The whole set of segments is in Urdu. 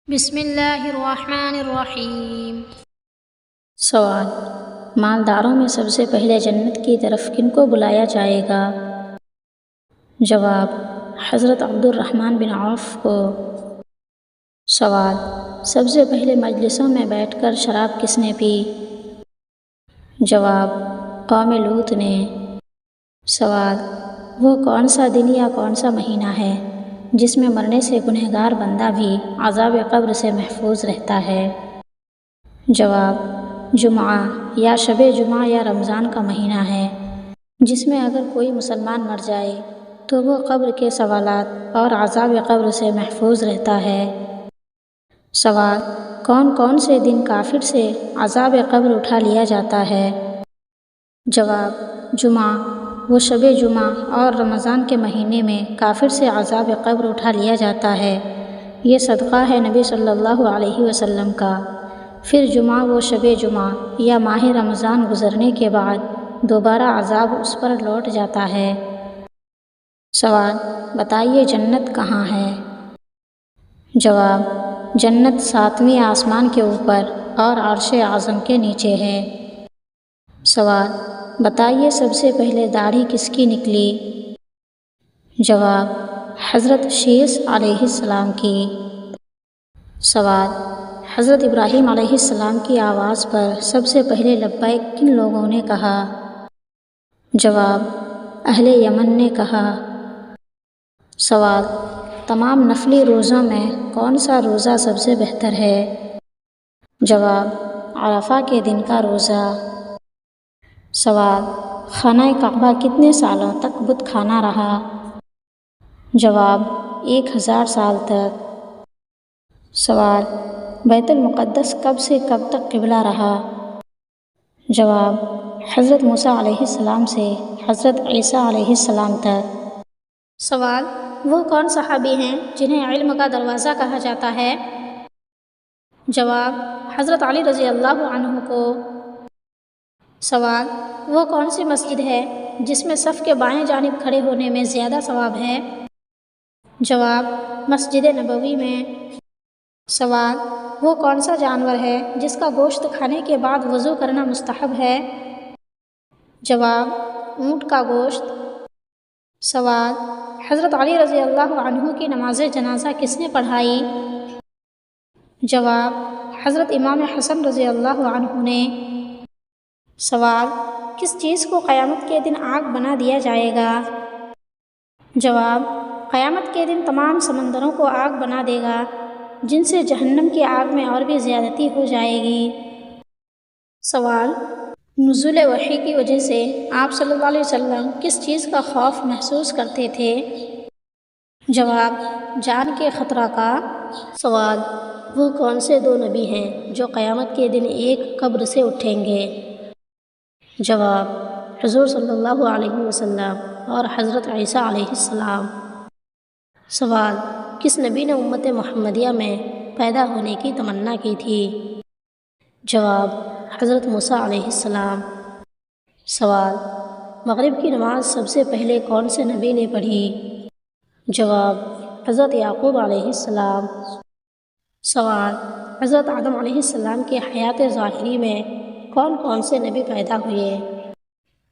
بسم اللہ الرحمن الرحیم۔ سوال: مالداروں میں سب سے پہلے جنت کی طرف کن کو بلایا جائے گا؟ جواب: حضرت عبد الرحمن بن عوف کو۔ سوال: سب سے پہلے مجلسوں میں بیٹھ کر شراب کس نے پی؟ جواب: قوم لوط نے۔ سوال: وہ کون سا دن یا کون سا مہینہ ہے جس میں مرنے سے گنہگار بندہ بھی عذاب قبر سے محفوظ رہتا ہے؟ جواب: جمعہ یا شب جمعہ یا رمضان کا مہینہ ہے، جس میں اگر کوئی مسلمان مر جائے تو وہ قبر کے سوالات اور عذاب قبر سے محفوظ رہتا ہے۔ سوال: کون کون سے دن کافر سے عذاب قبر اٹھا لیا جاتا ہے؟ جواب: جمعہ، وہ شب جمعہ اور رمضان کے مہینے میں کافر سے عذاب قبر اٹھا لیا جاتا ہے۔ یہ صدقہ ہے نبی صلی اللہ علیہ وسلم کا۔ پھر جمعہ و شب جمعہ یا ماہ رمضان گزرنے کے بعد دوبارہ عذاب اس پر لوٹ جاتا ہے۔ سوال: بتائیے جنت کہاں ہے؟ جواب: جنت 7ویں آسمان کے اوپر اور عرش اعظم کے نیچے ہے۔ سوال: بتائیے سب سے پہلے داڑھی کس کی نکلی؟ جواب: حضرت شیث علیہ السلام کی۔ سوال: حضرت ابراہیم علیہ السلام کی آواز پر سب سے پہلے لبیک کن لوگوں نے کہا؟ جواب: اہل یمن نے کہا۔ سوال: تمام نفلی روزوں میں کون سا روزہ سب سے بہتر ہے؟ جواب: عرفہ کے دن کا روزہ۔ سوال: خانہ کعبہ کتنے سالوں تک بت خانہ رہا؟ جواب: 1000 سال تک۔ سوال: بیت المقدس کب سے کب تک قبلہ رہا؟ جواب: حضرت موسیٰ علیہ السلام سے حضرت عیسیٰ علیہ السلام تک۔ سوال: وہ کون صحابی ہیں جنہیں علم کا دروازہ کہا جاتا ہے؟ جواب: حضرت علی رضی اللہ عنہ کو۔ سوال: وہ کون سی مسجد ہے جس میں صف کے بائیں جانب کھڑے ہونے میں زیادہ ثواب ہے؟ جواب: مسجد نبوی میں۔ سوال: وہ کون سا جانور ہے جس کا گوشت کھانے کے بعد وضو کرنا مستحب ہے؟ جواب: اونٹ کا گوشت۔ سوال: حضرت علی رضی اللہ عنہ کی نماز جنازہ کس نے پڑھائی؟ جواب: حضرت امام حسن رضی اللہ عنہ نے۔ سوال: کس چیز کو قیامت کے دن آگ بنا دیا جائے گا؟ جواب: قیامت کے دن تمام سمندروں کو آگ بنا دے گا، جن سے جہنم کی آگ میں اور بھی زیادتی ہو جائے گی۔ سوال: نزول وحی کی وجہ سے آپ صلی اللہ علیہ وسلم کس چیز کا خوف محسوس کرتے تھے؟ جواب: جان کے خطرہ کا۔ سوال: وہ کون سے 2 نبی ہیں جو قیامت کے دن ایک قبر سے اٹھیں گے؟ جواب: حضور صلی اللہ علیہ وسلم اور حضرت عیسیٰ علیہ السلام۔ سوال: کس نبی نے امت محمدیہ میں پیدا ہونے کی تمنا کی تھی؟ جواب: حضرت موسیٰ علیہ السلام۔ سوال: مغرب کی نماز سب سے پہلے کون سے نبی نے پڑھی؟ جواب: حضرت یعقوب علیہ السلام۔ سوال: حضرت آدم علیہ السلام کی حیات ظاہری میں کون کون سے نبی پیدا ہوئے؟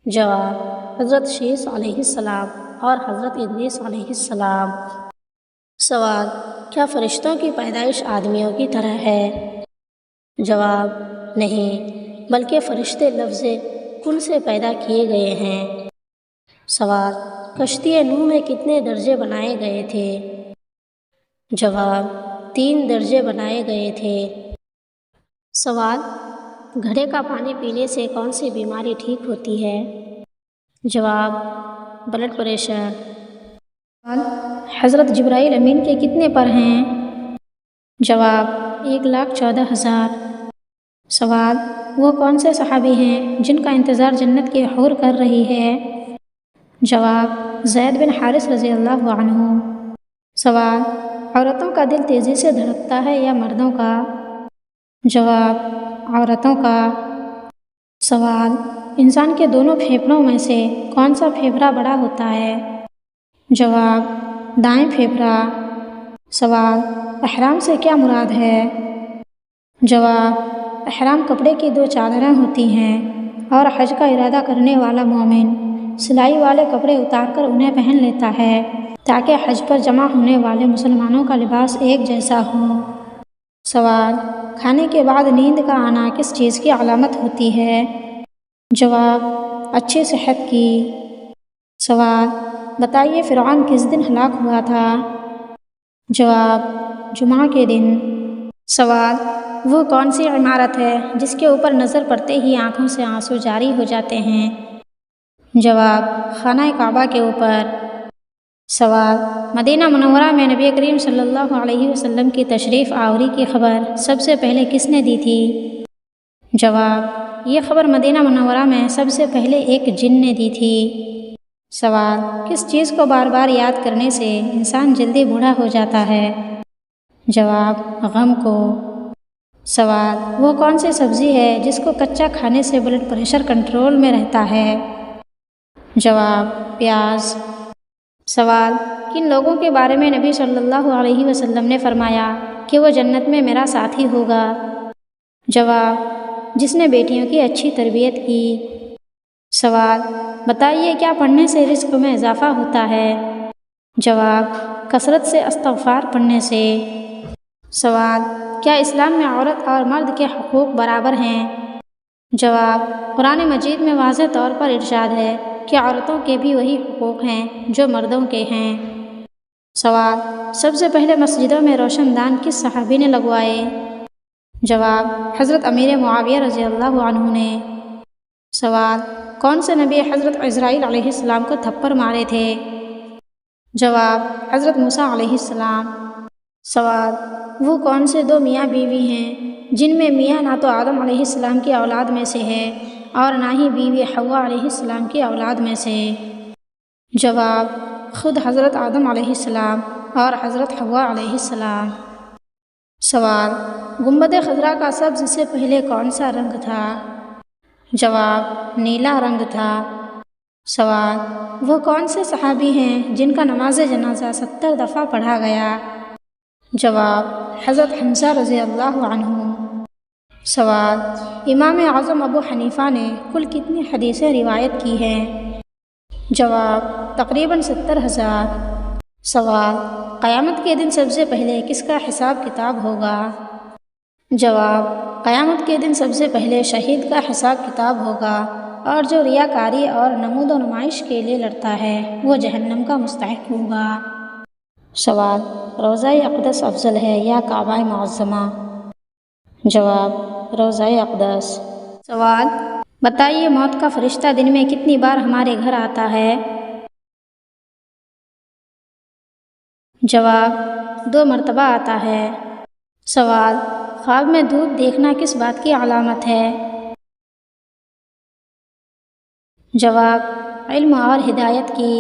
جواب: حضرت شیث علیہ السلام اور حضرت ادریس علیہ السلام۔ سوال: کیا فرشتوں کی پیدائش آدمیوں کی طرح ہے؟ جواب: نہیں، بلکہ فرشتے لفظ کن سے پیدا کیے گئے ہیں۔ سوال: کشتی نوح میں کتنے درجے بنائے گئے تھے؟ جواب: 3 درجے بنائے گئے تھے۔ سوال: گھڑے کا پانی پینے سے کون سی بیماری ٹھیک ہوتی ہے؟ جواب: بلڈ پریشر۔ سوال: حضرت جبرائیل امین کے کتنے پر ہیں؟ جواب: 1,14,000۔ سوال: وہ کون سے صحابی ہیں جن کا انتظار جنت کی حور کر رہی ہے؟ جواب: زید بن حارث رضی اللہ عنہ۔ سوال: عورتوں کا دل تیزی سے دھڑکتا ہے یا مردوں کا؟ جواب: عورتوں کا۔ سوال: انسان کے دونوں پھیپھڑوں میں سے کون سا پھیپھڑا بڑا ہوتا ہے؟ جواب: دائیں پھیپھڑا۔ سوال: احرام سے کیا مراد ہے؟ جواب: احرام کپڑے کی 2 چادریں ہوتی ہیں اور حج کا ارادہ کرنے والا مومن سلائی والے کپڑے اتار کر انہیں پہن لیتا ہے تاکہ حج پر جمع ہونے والے مسلمانوں کا لباس ایک جیسا ہو۔ سوال: کھانے کے بعد نیند کا آنا کس چیز کی علامت ہوتی ہے؟ جواب: اچھی صحت کی۔ سوال: بتائیے فرعون کس دن ہلاک ہوا تھا؟ جواب: جمعہ کے دن۔ سوال: وہ کون سی عمارت ہے جس کے اوپر نظر پڑتے ہی آنکھوں سے آنسو جاری ہو جاتے ہیں؟ جواب: خانہ کعبہ کے اوپر۔ سوال: مدینہ منورہ میں نبی کریم صلی اللہ علیہ وسلم کی تشریف آوری کی خبر سب سے پہلے کس نے دی تھی؟ جواب: یہ خبر مدینہ منورہ میں سب سے پہلے ایک جن نے دی تھی۔ سوال: کس چیز کو بار بار یاد کرنے سے انسان جلدی بوڑھا ہو جاتا ہے؟ جواب: غم کو۔ سوال: وہ کون سی سبزی ہے جس کو کچا کھانے سے بلڈ پریشر کنٹرول میں رہتا ہے؟ جواب: پیاز۔ سوال: کن لوگوں کے بارے میں نبی صلی اللہ علیہ وسلم نے فرمایا کہ وہ جنت میں میرا ساتھی ہوگا؟ جواب: جس نے بیٹیوں کی اچھی تربیت کی۔ سوال: بتائیے کیا پڑھنے سے رزق میں اضافہ ہوتا ہے؟ جواب: کثرت سے استغفار پڑھنے سے۔ سوال: کیا اسلام میں عورت اور مرد کے حقوق برابر ہیں؟ جواب: قرآن مجید میں واضح طور پر ارشاد ہے کہ عورتوں کے بھی وہی حقوق ہیں جو مردوں کے ہیں۔ سوال: سب سے پہلے مسجدوں میں روشن دان کس صحابی نے لگوائے؟ جواب: حضرت امیر معاویہ رضی اللہ عنہ نے۔ سوال: کون سے نبی حضرت عزرائیل علیہ السلام کو تھپڑ مارے تھے؟ جواب: حضرت موسیٰ علیہ السلام۔ سوال: وہ کون سے 2 میاں بیوی ہیں جن میں میاں نہ تو آدم علیہ السلام کی اولاد میں سے ہے اور نہ ہی بیوی حوا علیہ السلام کی اولاد میں سے؟ جواب: خود حضرت آدم علیہ السلام اور حضرت حوا علیہ السلام۔ سوال: گنبد خضرا کا سب سے پہلے کون سا رنگ تھا؟ جواب: نیلا رنگ تھا۔ سوال: وہ کون سے صحابی ہیں جن کا نماز جنازہ 70 دفعہ پڑھا گیا؟ جواب: حضرت حمزہ رضی اللہ عنہ۔ سوال: امام اعظم ابو حنیفہ نے کل کتنی حدیثیں روایت کی ہیں؟ جواب: تقریباً 70,000۔ سوال: قیامت کے دن سب سے پہلے کس کا حساب کتاب ہوگا؟ جواب: قیامت کے دن سب سے پہلے شہید کا حساب کتاب ہوگا، اور جو ریاکاری اور نمود و نمائش کے لیے لڑتا ہے وہ جہنم کا مستحق ہوگا۔ سوال: روضہ اقدس افضل ہے یا کعبہ معظمہ؟ جواب: روضہ اقدس۔ سوال: بتائیے موت کا فرشتہ دن میں کتنی بار ہمارے گھر آتا ہے؟ جواب: 2 مرتبہ آتا ہے۔ سوال: خواب میں دھوپ دیکھنا کس بات کی علامت ہے؟ جواب: علم اور ہدایت کی۔